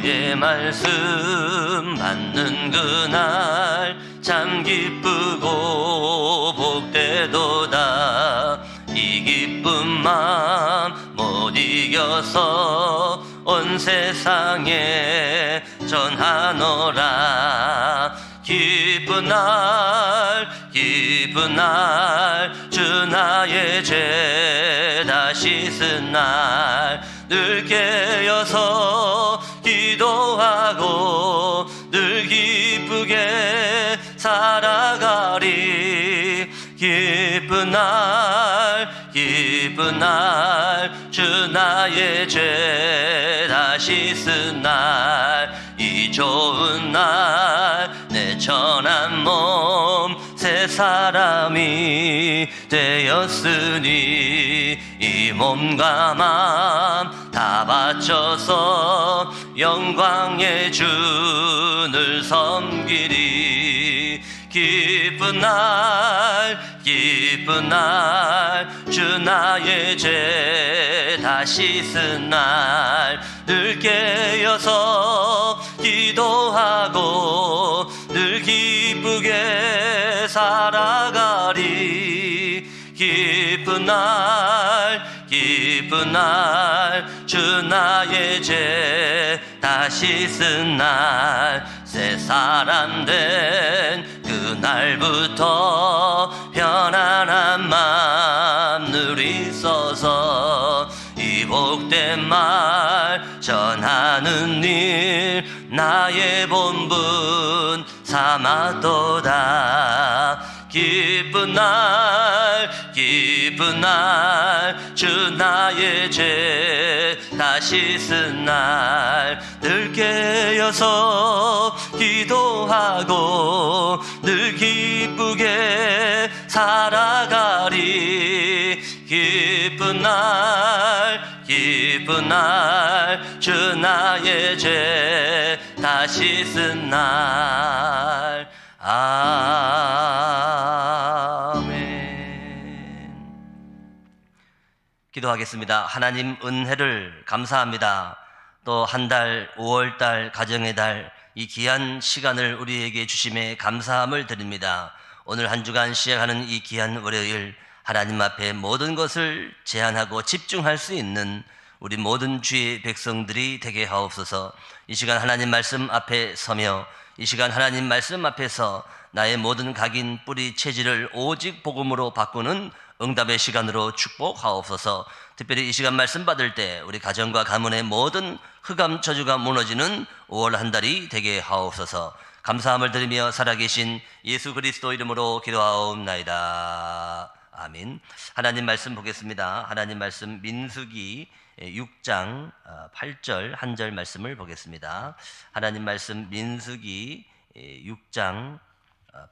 주의 말씀 받는 그날 참 기쁘고 복되도다. 이 기쁜 마음 못 이겨서 온 세상에 전하노라. 기쁜 날 주 나의 죄 다 씻은 날 늘 깨어서 기도하고 늘 기쁘게 살아가리. 기쁜 날 주 나의 죄 다 씻은 날 이 좋은 날 내 천한 몸 새 사람이 되었으니 이 몸과 마음 다 바쳐서 영광의 주를 섬기리. 기쁜 날 주 나의 죄 다 씻은 날 늘 깨어서 기도하고 늘 기쁘게 살아가리. 기쁜 날 주 나의 죄 다 씻은 날 새 사람 된 그날부터 편안한 마음 누리소서. 이 복된 말 전하는 일 나의 본분 삼았도다. 기쁜 날 주 나의 죄 다 씻은 날 늘 깨어서 기도하고 늘 기쁘게 살아가리. 기쁜 날 주 나의 죄 다 씻은 날. 아멘. 기도하겠습니다. 하나님 은혜를 감사합니다. 또 한 달 5월달 가정의 달 이 귀한 시간을 우리에게 주심에 감사함을 드립니다. 오늘 한 주간 시작하는 이 귀한 월요일 하나님 앞에 모든 것을 제한하고 집중할 수 있는 우리 모든 주의 백성들이 되게 하옵소서. 이 시간 하나님 말씀 앞에 서며 이 시간 하나님 말씀 앞에서 나의 모든 각인 뿌리 체질을 오직 복음으로 바꾸는 응답의 시간으로 축복하옵소서. 특별히 이 시간 말씀 받을 때 우리 가정과 가문의 모든 흑암 저주가 무너지는 5월 한 달이 되게 하옵소서. 감사함을 드리며 살아계신 예수 그리스도 이름으로 기도하옵나이다. 아멘. 하나님 말씀 보겠습니다. 하나님 말씀 민수기 6장 8절 한 절 말씀을 보겠습니다. 하나님 말씀 민수기 6장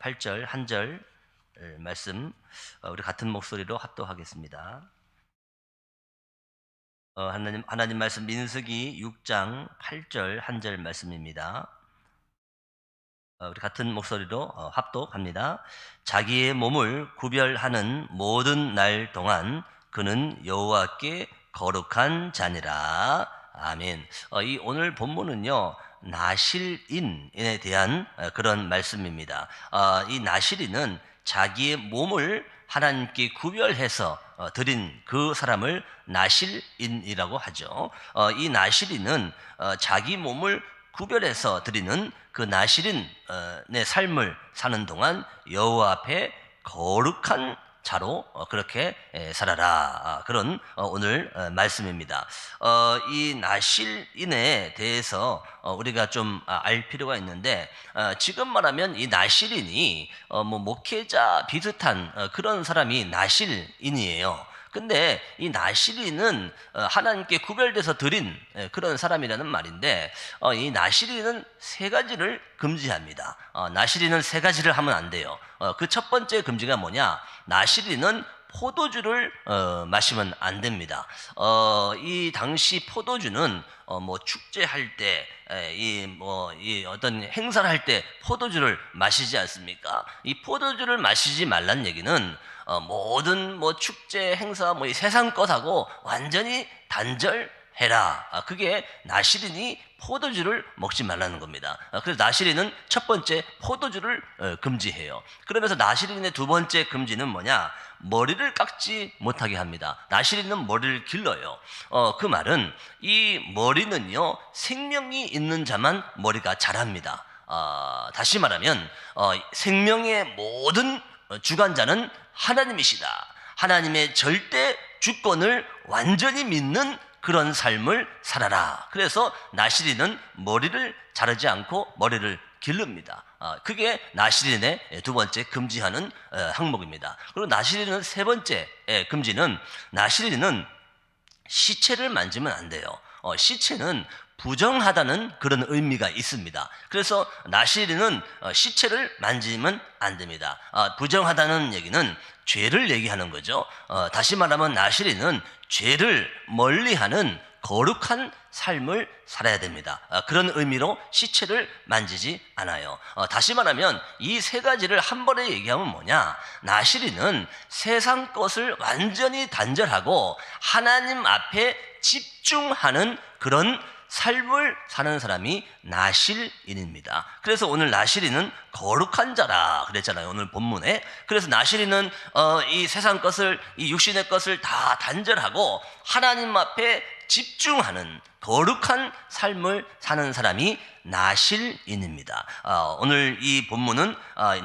8절 한 절 말씀 우리 같은 목소리로 합독하겠습니다. 하나님 말씀 민수기 6장 8절 한 절 말씀입니다. 우리 같은 목소리로 합독합니다. 자기의 몸을 구별하는 모든 날 동안 그는 여호와께 거룩한 자니라. 아멘. 이 오늘 본문은요 나실인에 대한 그런 말씀입니다. 이 나실인은 자기의 몸을 하나님께 구별해서 드린 그 사람을 나실인이라고 하죠. 이 나실인은 자기 몸을 구별해서 드리는 그 나실인의 삶을 사는 동안 여호와 앞에 거룩한 자로 그렇게 살아라. 그런 오늘 말씀입니다. 이 나실인에 대해서 우리가 좀 알 필요가 있는데 지금 말하면 이 나실인이 목회자 비슷한 그런 사람이 나실인이에요. 근데 이 나실인은 하나님께 구별돼서 드린 그런 사람이라는 말인데 이 나실인은 세 가지를 금지합니다. 나실인은 세 가지를 하면 안 돼요. 그 첫 번째 금지가 뭐냐? 나실인은 포도주를 마시면 안 됩니다. 이 당시 포도주는 축제할 때, 이 어떤 행사를 할 때 포도주를 마시지 않습니까? 이 포도주를 마시지 말란 얘기는 모든 축제 행사 이 세상 것하고 완전히 단절해야 해라. 그게 나시린이 포도주를 먹지 말라는 겁니다. 그래서 나시린은 첫 번째 포도주를 금지해요. 그러면서 나시린의 두 번째 금지는 뭐냐? 머리를 깎지 못하게 합니다. 나시린은 머리를 길러요. 그 말은 이 머리는요, 생명이 있는 자만 머리가 자랍니다. 다시 말하면 생명의 모든 주관자는 하나님이시다. 하나님의 절대 주권을 완전히 믿는 그런 삶을 살아라. 그래서 나시린은 머리를 자르지 않고 머리를 기릅니다. 그게 나시린의 두 번째 금지하는 항목입니다. 그리고 나시린은 세 번째 금지는, 나시린은 시체를 만지면 안 돼요. 시체는 부정하다는 그런 의미가 있습니다. 그래서 나시린은 시체를 만지면 안 됩니다. 부정하다는 얘기는 죄를 얘기하는 거죠. 다시 말하면 나시린은 죄를 멀리하는 거룩한 삶을 살아야 됩니다. 그런 의미로 시체를 만지지 않아요. 다시 말하면 이 세 가지를 한 번에 얘기하면 뭐냐? 나시린은 세상 것을 완전히 단절하고 하나님 앞에 집중하는 그런 삶을 사는 사람이 나실인입니다. 그래서 오늘 나실인은 거룩한 자라 그랬잖아요, 오늘 본문에. 그래서 나실인은 이 세상 것을, 이 육신의 것을 다 단절하고 하나님 앞에 집중하는 거룩한 삶을 사는 사람이 나실인입니다. 오늘 이 본문은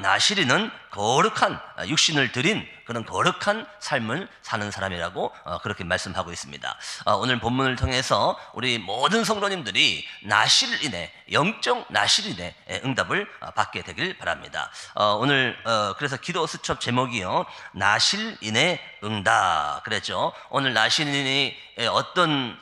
나실인은 거룩한 육신을 드린 그런 거룩한 삶을 사는 사람이라고 그렇게 말씀하고 있습니다. 오늘 본문을 통해서 우리 모든 성도님들이 나실인의, 영적 나실인의 응답을 받게 되길 바랍니다. 오늘 그래서 기도 수첩 제목이요, 나실인의 응답 그랬죠. 오늘 나실인이 어떤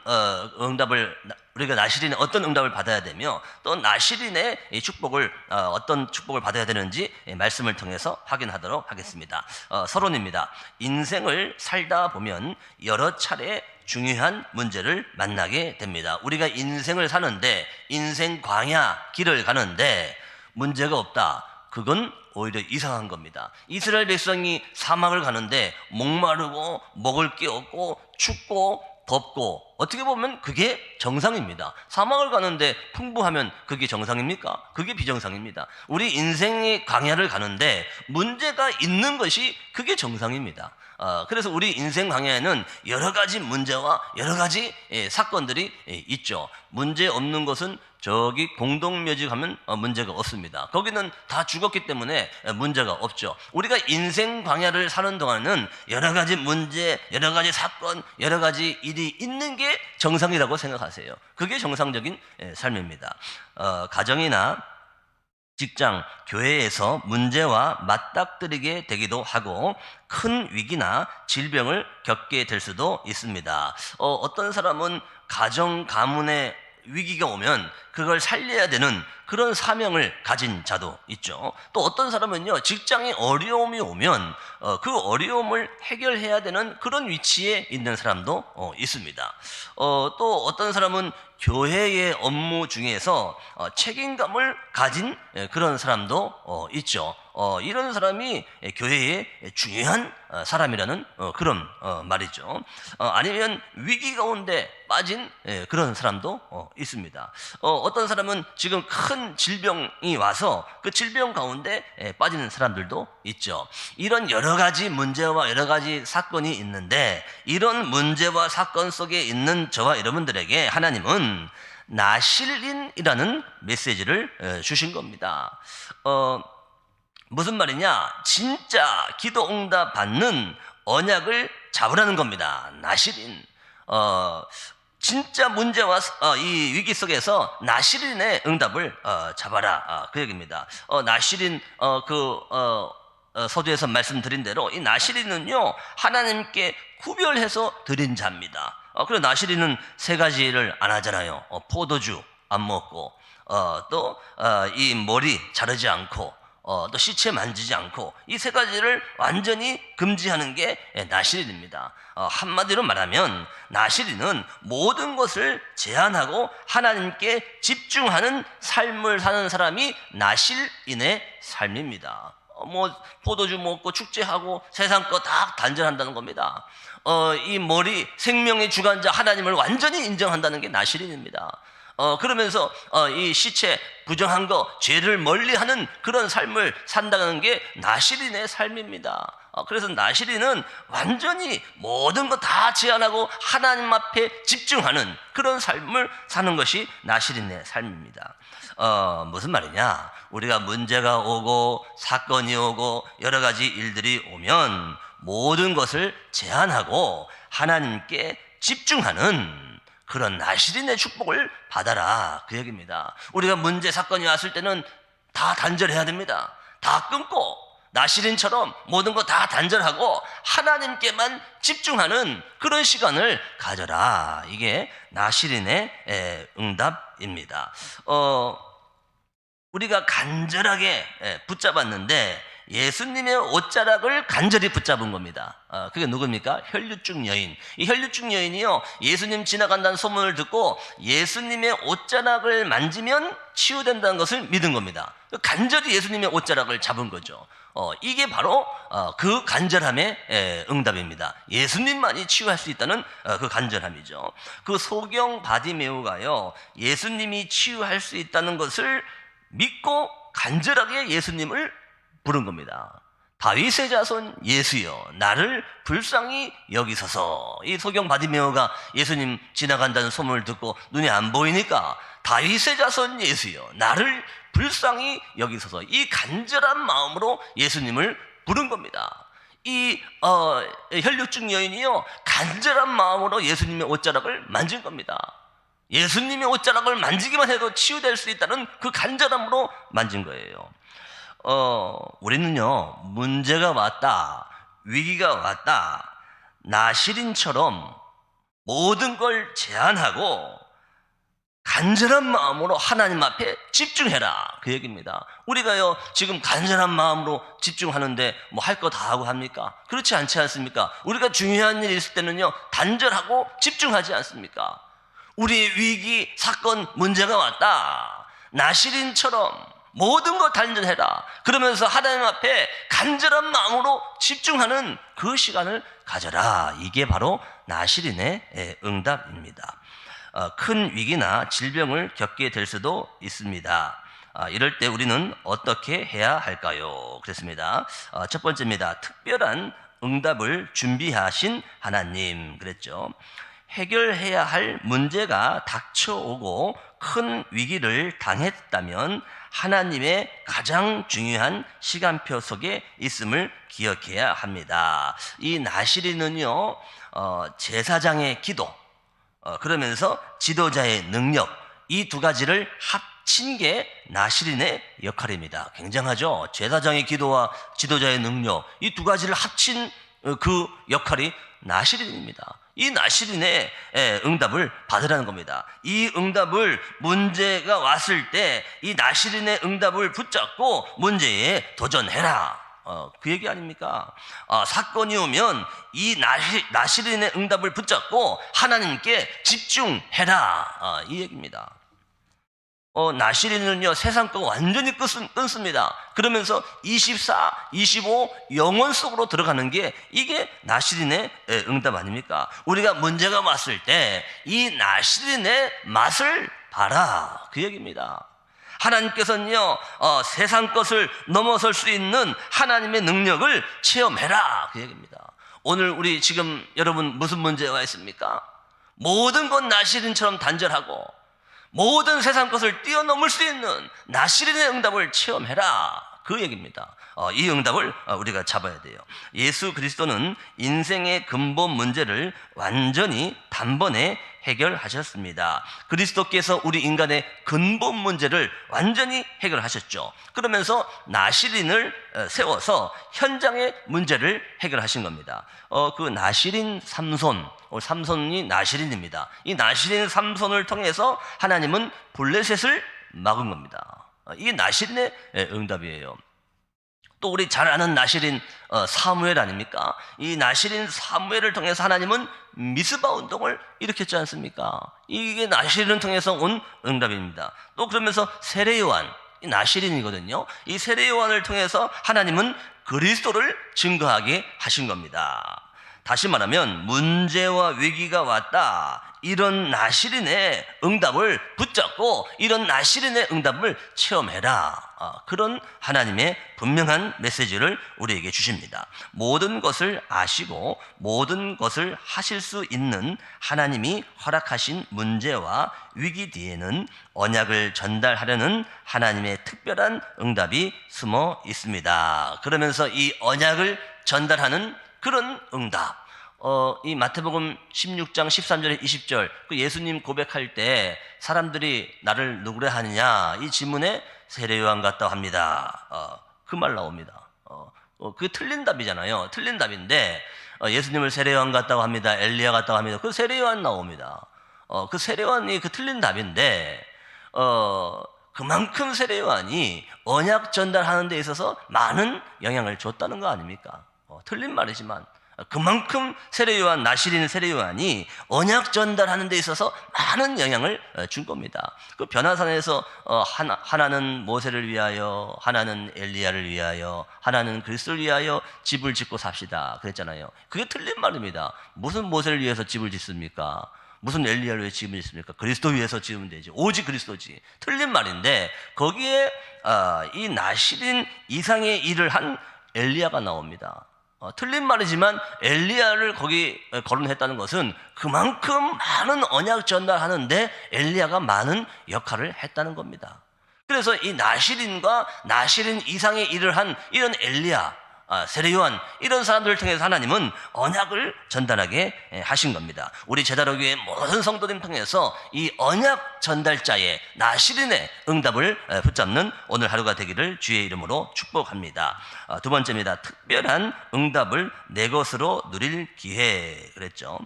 응답을, 우리가 나실인의 어떤 응답을 받아야 되며, 또 나실인의 축복을, 어떤 축복을 받아야 되는지 말씀을 통해서 확인하도록 하겠습니다. 서론입니다. 인생을 살다 보면 여러 차례 중요한 문제를 만나게 됩니다. 우리가 인생을 사는데, 인생 광야 길을 가는데 문제가 없다, 그건 오히려 이상한 겁니다. 이스라엘 백성이 사막을 가는데 목마르고 먹을 게 없고 춥고 덥고, 어떻게 보면 그게 정상입니다. 사막을 가는데 풍부하면 그게 정상입니까? 그게 비정상입니다. 우리 인생의 광야를 가는데 문제가 있는 것이 그게 정상입니다. 그래서 우리 인생 광야에는 여러 가지 문제와 여러 가지 사건들이 있죠. 문제 없는 것은 저기 공동묘지 가면 문제가 없습니다. 거기는 다 죽었기 때문에 문제가 없죠. 우리가 인생 광야를 사는 동안은 여러 가지 문제, 여러 가지 사건, 여러 가지 일이 있는 게 정상이라고 생각하세요. 그게 정상적인 삶입니다. 가정이나 직장, 교회에서 문제와 맞닥뜨리게 되기도 하고 큰 위기나 질병을 겪게 될 수도 있습니다. 어떤 사람은 가정, 가문의 위기가 오면 그걸 살려야 되는 그런 사명을 가진 자도 있죠. 또 어떤 사람은요, 직장에 어려움이 오면 그 어려움을 해결해야 되는 그런 위치에 있는 사람도 있습니다. 또 어떤 사람은 교회의 업무 중에서 책임감을 가진 그런 사람도 있죠. 이런 사람이 교회의 중요한 사람이라는 그런 말이죠. 아니면 위기 가운데 빠진 그런 사람도 있습니다. 어떤 사람은 지금 큰 질병이 와서 그 질병 가운데 빠지는 사람들도 있죠. 이런 여러 가지 문제와 여러 가지 사건이 있는데, 이런 문제와 사건 속에 있는 저와 여러분들에게 하나님은 나실인이라는 메시지를 주신 겁니다. 무슨 말이냐? 진짜 기도 응답 받는 언약을 잡으라는 겁니다. 나실인. 진짜 문제와 이 위기 속에서 나실인의 응답을 잡아라, 그 얘기입니다. 나실인 서두에서 말씀드린 대로 이 나실인은요, 하나님께 구별해서 드린 자입니다. 그리고 나실인은 세 가지를 안 하잖아요. 포도주 안 먹고, 또 이 머리 자르지 않고, 또 시체 만지지 않고, 이 세 가지를 완전히 금지하는 게 나실인입니다. 한마디로 말하면 나실인은 모든 것을 제한하고 하나님께 집중하는 삶을 사는 사람이 나실인의 삶입니다. 포도주 먹고 축제하고 세상 거 다 단절한다는 겁니다. 이 머리 생명의 주관자 하나님을 완전히 인정한다는 게 나실인입니다. 그러면서 이 시체 부정한 거, 죄를 멀리하는 그런 삶을 산다는 게 나실인의 삶입니다. 그래서 나실인은 완전히 모든 거 다 제한하고 하나님 앞에 집중하는 그런 삶을 사는 것이 나실인의 삶입니다. 무슨 말이냐? 우리가 문제가 오고 사건이 오고 여러 가지 일들이 오면 모든 것을 제한하고 하나님께 집중하는 그런 나실인의 축복을 받아라, 그 얘기입니다. 우리가 문제 사건이 왔을 때는 다 단절해야 됩니다. 다 끊고 나실인처럼 모든 거 다 단절하고 하나님께만 집중하는 그런 시간을 가져라. 이게 나실인의 응답입니다. 우리가 간절하게 붙잡았는데 예수님의 옷자락을 간절히 붙잡은 겁니다. 그게 누굽니까? 혈류증 여인. 이 혈류증 여인이요, 예수님 지나간다는 소문을 듣고 예수님의 옷자락을 만지면 치유된다는 것을 믿은 겁니다. 간절히 예수님의 옷자락을 잡은 거죠. 이게 바로 그 간절함의 응답입니다. 예수님만이 치유할 수 있다는 그 간절함이죠. 그 소경 바디메오가요, 예수님이 치유할 수 있다는 것을 믿고 간절하게 예수님을 부른 겁니다. 다윗의 자손 예수여, 나를 불쌍히 여기소서. 이 소경 바디메오가 예수님 지나간다는 소문을 듣고 눈이 안 보이니까 다윗의 자손 예수여, 나를 불쌍히 여기소서. 이 간절한 마음으로 예수님을 부른 겁니다. 이 혈류증 여인이요, 간절한 마음으로 예수님의 옷자락을 만진 겁니다. 예수님의 옷자락을 만지기만 해도 치유될 수 있다는 그 간절함으로 만진 거예요. 우리는요, 문제가 왔다, 위기가 왔다, 나실인처럼 모든 걸 제한하고 간절한 마음으로 하나님 앞에 집중해라, 그 얘기입니다. 우리가요, 지금 간절한 마음으로 집중하는데 뭐 할 거 다 하고 합니까? 그렇지 않지 않습니까? 우리가 중요한 일이 있을 때는요, 단절하고 집중하지 않습니까? 우리의 위기, 사건, 문제가 왔다, 나실인처럼 모든 걸 단절해라. 그러면서 하나님 앞에 간절한 마음으로 집중하는 그 시간을 가져라. 이게 바로 나실인의 응답입니다. 큰 위기나 질병을 겪게 될 수도 있습니다. 이럴 때 우리는 어떻게 해야 할까요? 그랬습니다. 첫 번째입니다. 특별한 응답을 준비하신 하나님, 그랬죠. 해결해야 할 문제가 닥쳐오고 큰 위기를 당했다면 하나님의 가장 중요한 시간표 속에 있음을 기억해야 합니다. 이 나실인은요, 제사장의 기도, 그러면서 지도자의 능력, 이 두 가지를 합친 게 나실인의 역할입니다. 굉장하죠? 제사장의 기도와 지도자의 능력, 이 두 가지를 합친 그 역할이 나실인입니다. 이 나실인의 응답을 받으라는 겁니다. 이 응답을, 문제가 왔을 때 이 나실인의 응답을 붙잡고 문제에 도전해라, 그 얘기 아닙니까? 사건이 오면 이 나실인의 응답을 붙잡고 하나님께 집중해라, 이 얘기입니다. 나실인은요, 세상 거 완전히 끊습니다. 그러면서 24, 25 영원 속으로 들어가는 게 이게 나실인의 응답 아닙니까? 우리가 문제가 왔을 때 이 나실인의 맛을 봐라, 그 얘기입니다. 하나님께서는요, 세상 것을 넘어설 수 있는 하나님의 능력을 체험해라, 그 얘기입니다. 오늘 우리 지금 여러분 무슨 문제가 있습니까? 모든 건 나실인처럼 단절하고 모든 세상 것을 뛰어넘을 수 있는 나실인의 응답을 체험해라, 그 얘기입니다. 이 응답을 우리가 잡아야 돼요. 예수 그리스도는 인생의 근본 문제를 완전히 단번에 해결하셨습니다. 그리스도께서 우리 인간의 근본 문제를 완전히 해결하셨죠. 그러면서 나실인을 세워서 현장의 문제를 해결하신 겁니다. 그 나실인 삼손, 삼손이 나실인입니다. 이 나실인 삼손을 통해서 하나님은 블레셋을 막은 겁니다. 이게 나실인의 응답이에요. 또 우리 잘 아는 나실인 사무엘 아닙니까? 이 나실인 사무엘을 통해서 하나님은 미스바 운동을 일으켰지 않습니까? 이게 나실인을 통해서 온 응답입니다. 또 그러면서 세례 요한, 이 나실인이거든요. 이 세례 요한을 통해서 하나님은 그리스도를 증거하게 하신 겁니다. 다시 말하면 문제와 위기가 왔다. 이런 나시린의 응답을 붙잡고 이런 나시린의 응답을 체험해라. 그런 하나님의 분명한 메시지를 우리에게 주십니다. 모든 것을 아시고 모든 것을 하실 수 있는 하나님이 허락하신 문제와 위기 뒤에는 언약을 전달하려는 하나님의 특별한 응답이 숨어 있습니다. 그러면서 이 언약을 전달하는 그런 응답, 이 마태복음 16장 13절에 20절 그 예수님 고백할 때 사람들이 나를 누구라 하느냐 이 질문에 세례요한 같다고 합니다. 그 말 나옵니다. 그 틀린 답이잖아요. 틀린 답인데 예수님을 세례요한 같다고 합니다. 엘리야 같다고 합니다. 그 세례요한 나옵니다. 그 세례요한이 그 틀린 답인데 그만큼 세례요한이 언약 전달하는 데 있어서 많은 영향을 줬다는 거 아닙니까? 틀린 말이지만 그만큼 세례요한, 나시린 세례요한이 언약 전달하는 데 있어서 많은 영향을 준 겁니다. 그 변화산에서 하나는 모세를 위하여, 하나는 엘리야를 위하여, 하나는 그리스도를 위하여 집을 짓고 삽시다 그랬잖아요. 그게 틀린 말입니다. 무슨 모세를 위해서 집을 짓습니까? 무슨 엘리야를 위해 집을 짓습니까? 그리스도 위해서 지으면 되지. 오직 그리스도지. 틀린 말인데 거기에 이 나시린 이상의 일을 한 엘리야가 나옵니다. 틀린 말이지만 엘리야를 거기 거론했다는 것은 그만큼 많은 언약 전달하는데 엘리야가 많은 역할을 했다는 겁니다. 그래서 이 나시린과 나시린 이상의 일을 한 이런 엘리야, 세례요한 이런 사람들을 통해서 하나님은 언약을 전달하게 하신 겁니다. 우리 제다로교회 모든 성도들 통해서 이 언약 전달자의 나시린의 응답을 붙잡는 오늘 하루가 되기를 주의 이름으로 축복합니다. 두 번째입니다. 특별한 응답을 내 것으로 누릴 기회 그랬죠.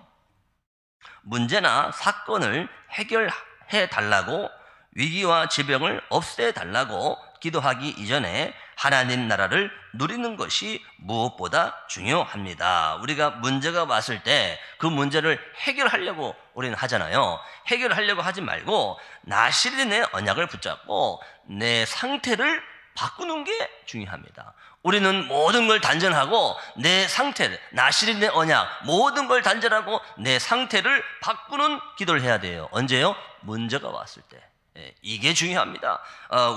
문제나 사건을 해결해 달라고 위기와 질병을 없애 달라고 기도하기 이전에 하나님 나라를 누리는 것이 무엇보다 중요합니다. 우리가 문제가 왔을 때 그 문제를 해결하려고 우리는 하잖아요. 해결하려고 하지 말고 나시린의 언약을 붙잡고 내 상태를 바꾸는 게 중요합니다. 우리는 모든 걸 단전하고 내 상태를, 나시린의 언약, 모든 걸 단전하고 내 상태를 바꾸는 기도를 해야 돼요. 언제요? 문제가 왔을 때. 이게 중요합니다.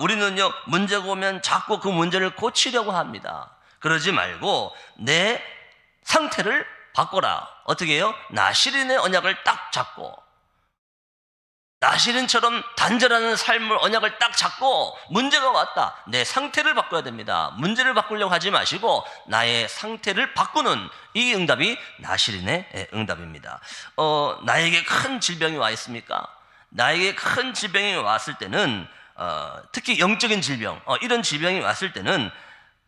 우리는요, 문제가 오면 자꾸 그 문제를 고치려고 합니다. 그러지 말고 내 상태를 바꿔라. 어떻게 해요? 나시린의 언약을 딱 잡고 나시린처럼 단절하는 삶을 언약을 딱 잡고 문제가 왔다. 내 상태를 바꿔야 됩니다. 문제를 바꾸려고 하지 마시고 나의 상태를 바꾸는 이 응답이 나시린의 응답입니다. 나에게 큰 질병이 와 있습니까? 나에게 큰 질병이 왔을 때는 특히 영적인 질병 이런 질병이 왔을 때는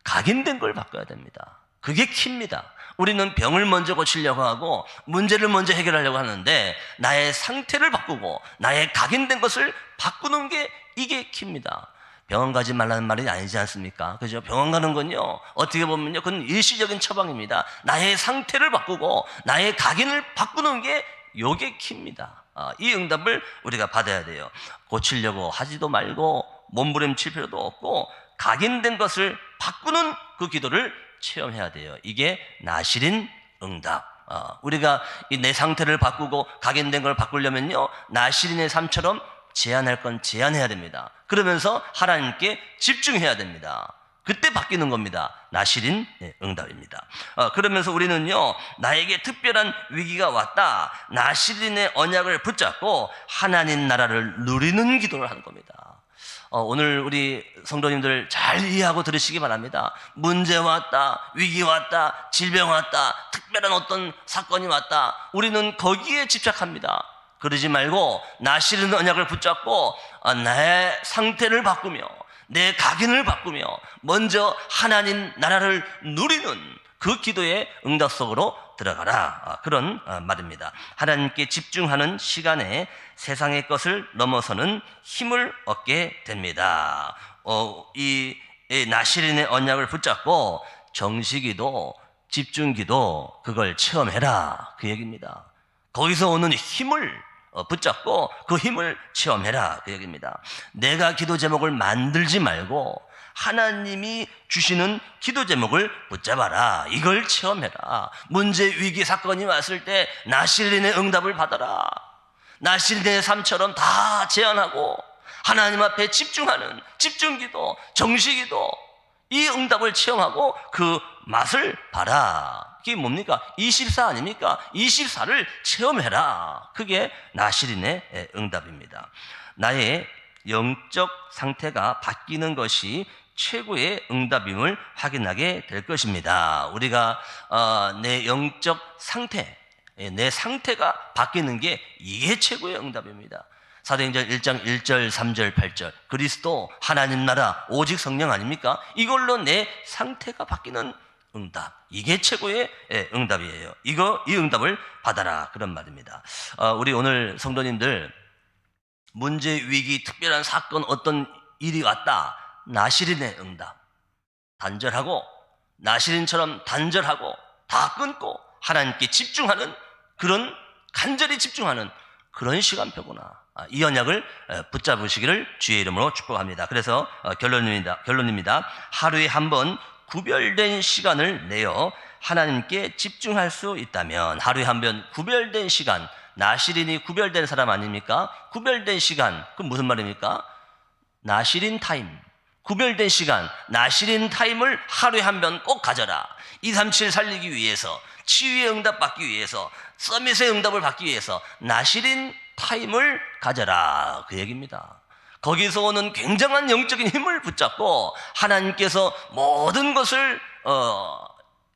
각인된 걸 바꿔야 됩니다. 그게 키입니다. 우리는 병을 먼저 고치려고 하고 문제를 먼저 해결하려고 하는데 나의 상태를 바꾸고 나의 각인된 것을 바꾸는 게 이게 키입니다. 병원 가지 말라는 말이 아니지 않습니까? 그죠? 병원 가는 건요, 어떻게 보면요, 그건 일시적인 처방입니다. 나의 상태를 바꾸고 나의 각인을 바꾸는 게 요게 키입니다. 이 응답을 우리가 받아야 돼요. 고치려고 하지도 말고 몸부림칠 필요도 없고 각인된 것을 바꾸는 그 기도를 체험해야 돼요. 이게 나시린 응답. 우리가 이 내 상태를 바꾸고 각인된 걸 바꾸려면요, 나시린의 삶처럼 제한할 건 제한해야 됩니다. 그러면서 하나님께 집중해야 됩니다. 그때 바뀌는 겁니다. 나시린 응답입니다. 그러면서 우리는요, 나에게 특별한 위기가 왔다. 나시린의 언약을 붙잡고 하나님 나라를 누리는 기도를 하는 겁니다. 오늘 우리 성도님들 잘 이해하고 들으시기 바랍니다. 문제 왔다, 위기 왔다, 질병 왔다, 특별한 어떤 사건이 왔다. 우리는 거기에 집착합니다. 그러지 말고 나시린 언약을 붙잡고 나의 상태를 바꾸며 내 각인을 바꾸며 먼저 하나님 나라를 누리는 그 기도의 응답 속으로 들어가라. 그런 말입니다. 하나님께 집중하는 시간에 세상의 것을 넘어서는 힘을 얻게 됩니다. 이 나시린의 언약을 붙잡고 정식기도, 집중기도 그걸 체험해라. 그 얘기입니다. 거기서 오는 힘을 붙잡고 그 힘을 체험해라. 그 얘기입니다. 내가 기도 제목을 만들지 말고 하나님이 주시는 기도 제목을 붙잡아라. 이걸 체험해라. 문제, 위기, 사건이 왔을 때 나실린의 응답을 받아라. 나실린의 삶처럼 다 제안하고 하나님 앞에 집중하는 집중기도, 정시기도, 이 응답을 체험하고 그 맛을 봐라. 그게 뭡니까? 24 아닙니까? 24를 체험해라. 그게 나실인의 응답입니다. 나의 영적 상태가 바뀌는 것이 최고의 응답임을 확인하게 될 것입니다. 우리가 내 영적 상태, 내 상태가 바뀌는 게 이게 최고의 응답입니다. 사도행전 1장 1절, 3절, 8절 그리스도, 하나님 나라, 오직 성령 아닙니까? 이걸로 내 상태가 바뀌는 응답, 이게 최고의 응답이에요. 이 응답을 받아라, 그런 말입니다. 우리 오늘 성도님들, 문제, 위기, 특별한 사건, 어떤 일이 왔다, 나실인의 응답, 단절하고 나실인처럼 단절하고 다 끊고 하나님께 집중하는, 그런 간절히 집중하는 그런 시간표구나. 이 언약을 붙잡으시기를 주의 이름으로 축복합니다. 그래서 결론입니다. 하루에 한 번 구별된 시간을 내어 하나님께 집중할 수 있다면, 하루에 한 번 구별된 시간, 나실인이 구별된 사람 아닙니까? 구별된 시간, 그건 무슨 말입니까? 나실인 타임, 구별된 시간, 나실인 타임을 하루에 한 번 꼭 가져라. 237 살리기 위해서, 치유의 응답 받기 위해서, 서밋의 응답을 받기 위해서 나실인 타임을 가져라, 그 얘기입니다. 거기서 오는 굉장한 영적인 힘을 붙잡고 하나님께서 모든 것을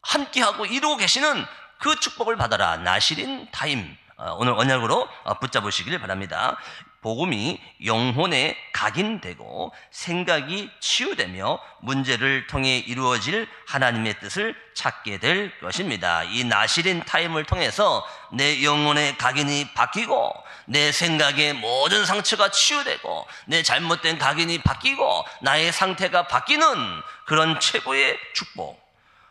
함께하고 이루고 계시는 그 축복을 받아라. 나실인 타임, 오늘 언약으로 붙잡으시길 바랍니다. 복음이 영혼에 각인되고 생각이 치유되며 문제를 통해 이루어질 하나님의 뜻을 찾게 될 것입니다. 이 나실인 타임을 통해서 내 영혼의 각인이 바뀌고 내 생각의 모든 상처가 치유되고 내 잘못된 각인이 바뀌고 나의 상태가 바뀌는 그런 최고의 축복,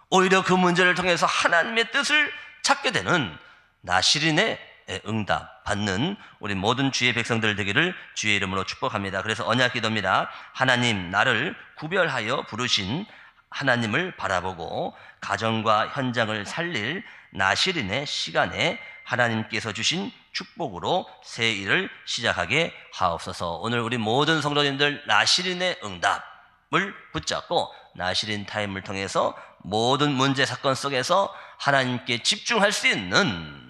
오히려 그 문제를 통해서 하나님의 뜻을 찾게 되는 나실인의 응답 받는 우리 모든 주의 백성들 되기를 주의 이름으로 축복합니다. 그래서 언약 기도입니다. 하나님, 나를 구별하여 부르신 하나님을 바라보고 가정과 현장을 살릴 나실인의 시간에 하나님께서 주신 축복으로 새 일을 시작하게 하옵소서. 오늘 우리 모든 성도님들 나실인의 응답을 붙잡고 나실인 타임을 통해서 모든 문제 사건 속에서 하나님께 집중할 수 있는,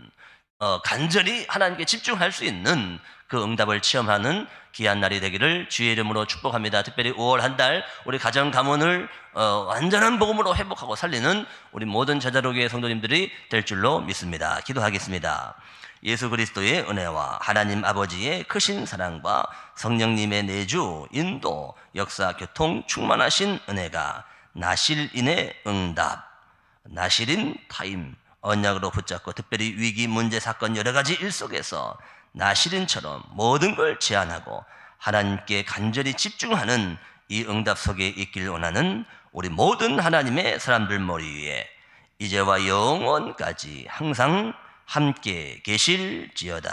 간절히 하나님께 집중할 수 있는 그 응답을 체험하는 귀한 날이 되기를 주의 이름으로 축복합니다. 특별히 5월 한 달 우리 가정 가문을 완전한 복음으로 회복하고 살리는 우리 모든 제자로교회 성도님들이 될 줄로 믿습니다. 기도하겠습니다. 예수 그리스도의 은혜와 하나님 아버지의 크신 사랑과 성령님의 내주, 인도, 역사, 교통, 충만하신 은혜가 나실인의 응답, 나실인 타임, 언약으로 붙잡고 특별히 위기, 문제, 사건 여러 가지 일 속에서 나실인처럼 모든 걸 제안하고 하나님께 간절히 집중하는 이 응답 속에 있길 원하는 우리 모든 하나님의 사람들 머리 위에 이제와 영원까지 항상 함께 계실지어다.